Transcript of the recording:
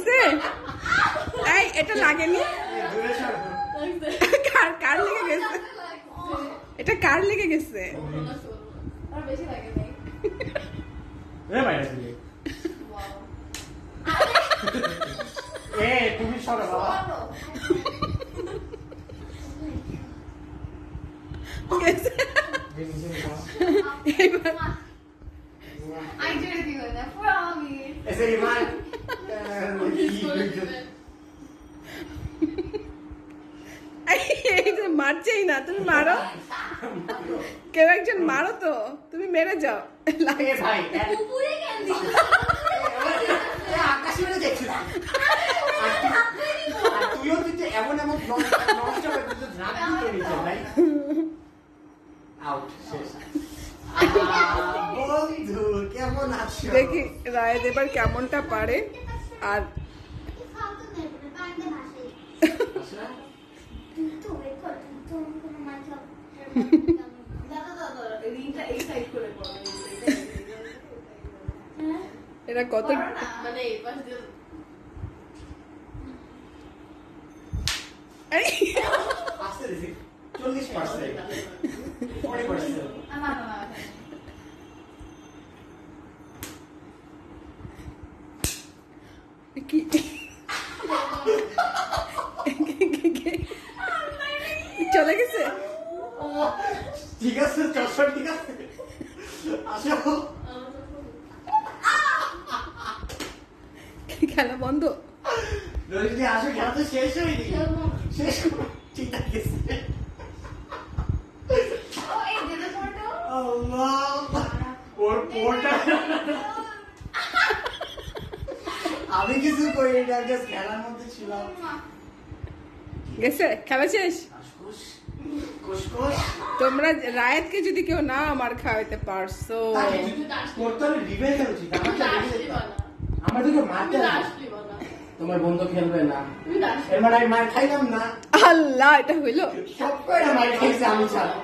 গেছে? এই এটা লাগেনি? কার লেগে গেছে? এটা কার লেগে গেছে? তুমি সরো বাবা। গেছে? মারছেই না, তুমি মারো, কেউ একজন মারো তো, তুমি মেরে যাও। দেখি রায়েদ এবার কেমনটা পারে। আর এরা কত কি চলে গেছে? ঠিক আছে, ঠিক আছে, আসো। খেলা বন্ধ। রোহিণী আসো, খেলা তো শেষ হয়নি। শেষ ঠিক আছে। আমি কিছু করি না, জাস্ট খেলার মধ্যে ছিলাম। গেছে, খেলা শেষ। তোমরা রায়েতকে যদি কেউ না আমার খাওয়াইতে পারছো, তোমার বন্ধু খেলবে না, এর মানে আমি মার খাইলাম না। আল্লাহ, এটা হইলো সব মার খাইছে আমি ছাড়া।